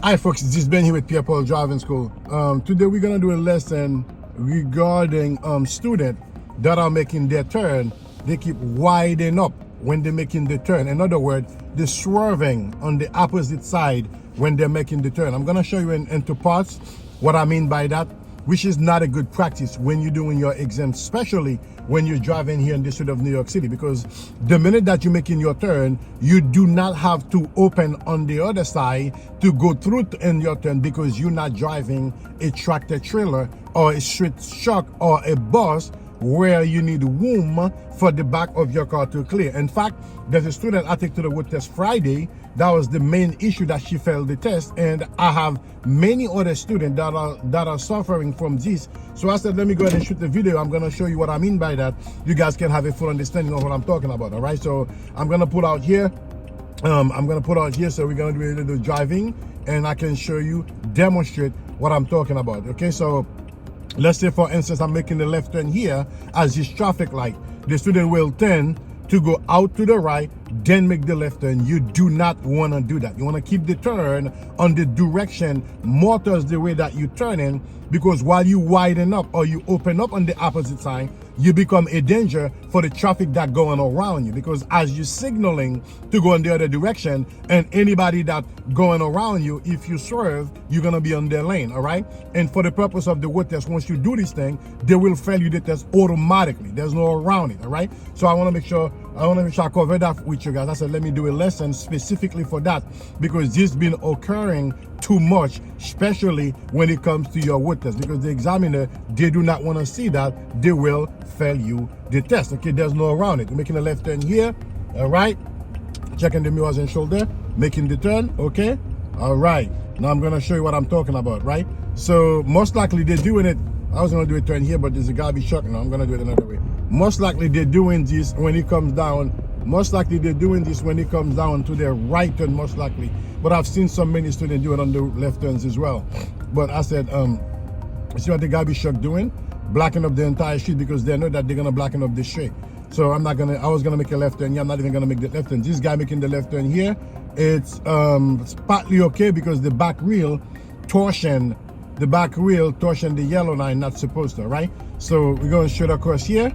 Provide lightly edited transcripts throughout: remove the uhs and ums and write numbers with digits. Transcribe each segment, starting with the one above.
Hi folks, this is Ben here with Pierre Driving School. Today we're gonna do a lesson regarding students that are making their turn. They keep widening up when they're making the turn. In other words, they're swerving on the opposite side when they're making the turn. I'm gonna show you into parts what I mean by that, which is not a good practice when you're doing your exam, especially when you're driving here in the city of New York City, because the minute that you're making your turn, you do not have to open on the other side to go through in your turn, because you're not driving a tractor trailer or a street truck or a bus where you need room for the back of your car to clear. In fact, there's a student I take to the road test Friday. That was the main issue, that she failed the test, and I have many other students that are suffering from this. So I said, let me go ahead and shoot the video. I'm gonna show you what I mean by that. You guys can have a full understanding of what I'm talking about. All right, so I'm gonna pull out here. So we're gonna do a little driving, and I can show you, demonstrate what I'm talking about. Okay, so let's say for instance I'm making the left turn here as this traffic light. The student will tend to go out to the right, then make the left turn. You do not want to do that. You want to keep the turn on the direction more towards the way that you're turning, because while you widen up or you open up on the opposite side, you become a danger for the traffic that going around you, because as you're signaling to go in the other direction, and anybody that going around you, if you swerve, you're gonna be on their lane. All right, and for the purpose of the road test, once you do this thing, they will fail you the test automatically. There's no around it. All right, so I want to make sure I cover that with you guys. I said let me do a lesson specifically for that, because this has been occurring too much, especially when it comes to your road test, because the examiner, they do not want to see that. They will fail you the test. Okay, there's no around it. Making a left turn here. All right, checking the mirrors and shoulder, making the turn. Okay, all right, now I'm gonna show you what I'm talking about. Right, so most likely they're doing it. I was gonna do a turn here, but there's a garbage truck. Now I'm gonna do it another way. Most likely they're doing this when it comes down. Most likely they're doing this when it comes down to their right turn, most likely. But I've seen so many students do it on the left turns as well. But I said, see what the garbage truck doing? Blocking up the entire street, because they know that they're gonna blacken up the street. So I was gonna make a left turn here. I'm not even gonna make the left turn. This guy making the left turn here, it's partly okay, because the back wheel torsion the yellow line, not supposed to, right? So we're going straight across here.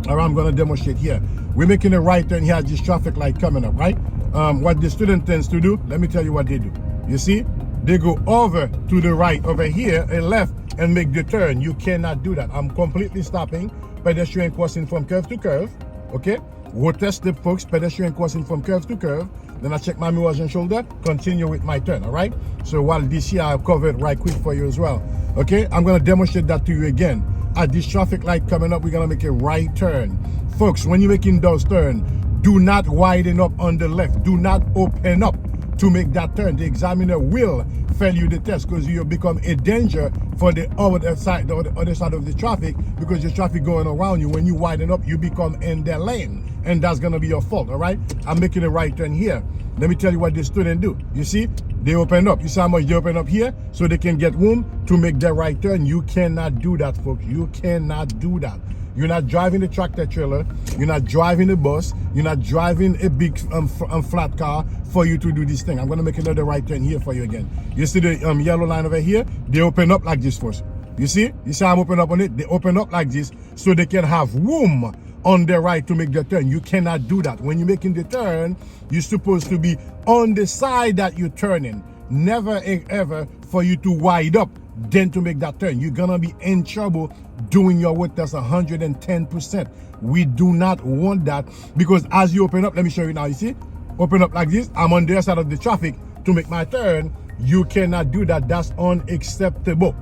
All right, I'm going to demonstrate here. We're making a right turn here, this traffic light coming up, right? What the student tends to do, let me tell you what they do. You see, they go over to the right over here and left and make the turn. You cannot do that. I'm completely stopping pedestrian crossing from curve to curve. Okay, road test tip, folks. Pedestrian crossing from curve to curve. Then I check my mirrors and shoulder, continue with my turn. All right, so while this here I'll cover it right quick for you as well. Okay, I'm going to demonstrate that to you again. At this traffic light coming up, we're going to make a right turn. Folks, when you're making those turns, do not widen up on the left. Do not open up to make that turn. The examiner will fail you the test, because you become a danger for the other side of the traffic, because the traffic going around you. When you widen up, you become in their lane, and that's going to be your fault. All right, I'm making a right turn here. Let me tell you what the student do. You see, they open up. You see how much they open up here, so they can get room to make their right turn. You cannot do that, folks. You cannot do that. You're not driving a tractor trailer. You're not driving a bus. You're not driving a big flat car for you to do this thing. I'm going to make another right turn here for you again. You see the yellow line over here? They open up like this first. You see I'm open up on it? They open up like this so they can have room on their right to make the turn. You cannot do that. When you're making the turn, you're supposed to be on the side that you're turning. Never ever for you to wide up then to make that turn. You're gonna be in trouble doing your road test 110%. We do not want that, because as you open up, let me show you now. You see, open up like this. I'm on the other side of the traffic to make my turn. You cannot do that. That's unacceptable.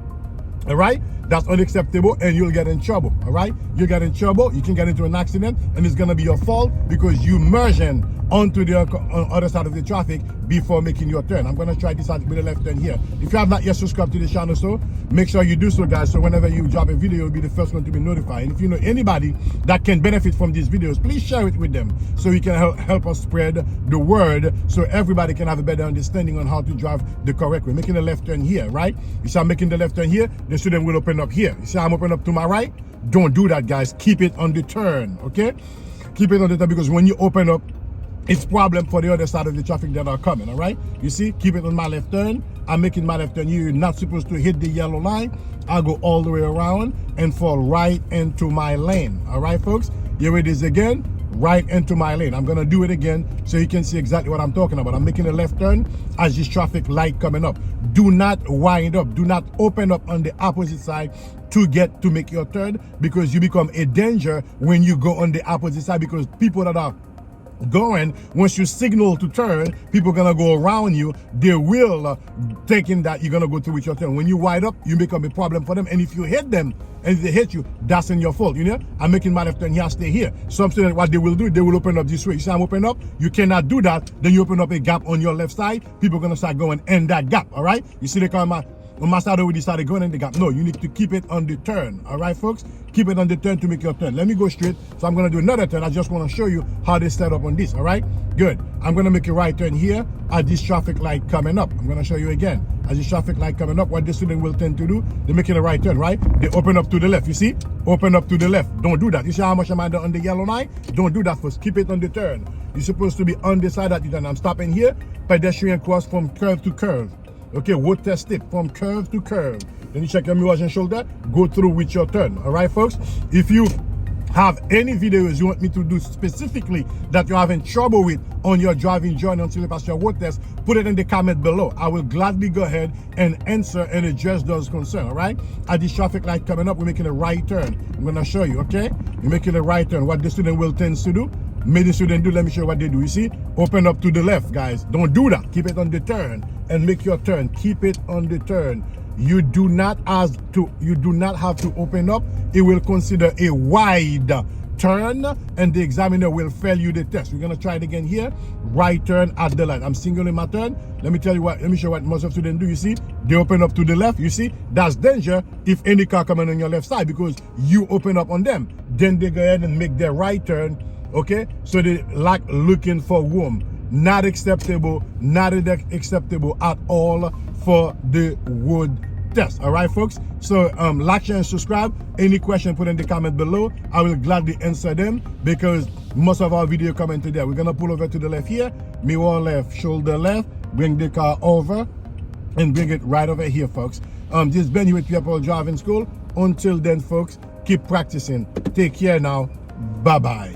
All right, that's unacceptable, and you'll get in trouble. All right, you get in trouble, you can get into an accident, and it's gonna be your fault, because you merging onto the other side of the traffic before making your turn. I'm gonna try this out with the left turn here. If you have not yet subscribed to the channel, so make sure you do so, guys, so whenever you drop a video, you'll be the first one to be notified. And if you know anybody that can benefit from these videos, please share it with them, so we can help us spread the word, so everybody can have a better understanding on how to drive the correct way. Making a left turn here, right? You see I'm making the left turn here, the student will open up here. You see I'm open up to my right? Don't do that, guys. Keep it on the turn, okay? Keep it on the turn, because when you open up, it's problem for the other side of the traffic that are coming, all right? You see, keep it on my left turn. I'm making my left turn. You're not supposed to hit the yellow line. I'll go all the way around and fall right into my lane, all right, folks? Here it is again, right into my lane. I'm gonna do it again so you can see exactly what I'm talking about. I'm making a left turn as this traffic light coming up. Do not wind up, do not open up on the opposite side to make your turn, because you become a danger when you go on the opposite side, because people that are going, once you signal to turn, people gonna go around you. They will thinking that you're gonna go through with your turn. When you wide up, you become a problem for them, and if you hit them and if they hit you, that's in your fault. You know, I'm making my left turn here, stay here. Something what they will do, they will open up this way. You see I'm open up, you cannot do that. Then you open up a gap on your left side, people gonna start going in that gap. All right, you see the car on my side already started going in the gap. No, you need to keep it on the turn. All right, folks? Keep it on the turn to make your turn. Let me go straight. So I'm going to do another turn. I just want to show you how they set up on this. All right? Good. I'm going to make a right turn here at this traffic light coming up. I'm going to show you again. As this traffic light coming up, what the student will tend to do, they're making a right turn, right? They open up to the left. You see? Open up to the left. Don't do that. You see how much am I on the yellow line? Don't do that first. Keep it on the turn. You're supposed to be on the side that you turn. I'm stopping here. Pedestrian cross from curve to curve. Okay, road test it from curve to curve. Then you check your mirrors and shoulder, go through with your turn. All right, folks? If you have any videos you want me to do specifically that you're having trouble with on your driving journey until you pass your road test, put it in the comment below. I will gladly go ahead and answer and address those concerns, all right? At this traffic light coming up, we're making a right turn. I'm going to show you, okay? We're making a right turn. What the student will tend to do, made the student do, let me show you what they do. You see? Open up to the left, guys. Don't do that. Keep it on the turn and make your turn. Keep it on the turn. You do not have to open up. It will consider a wide turn and the examiner will fail you the test. We're gonna try it again here. Right turn at the light. I'm singling my turn. Let me show you what most of students do. You see, they open up to the left. You see, that's danger if any car coming on your left side, because you open up on them. Then they go ahead and make their right turn. Okay, so they like looking for room. Not acceptable, not acceptable at all for the road test. All right, folks? So like, share, and subscribe. Any question, put in the comment below. I will gladly answer them, because most of our video coming today. We're gonna pull over to the left here, mirror left, shoulder left, bring the car over and bring it right over here, folks. This has been here with Pierre Driving School. Until then, folks, keep practicing. Take care now. Bye-bye.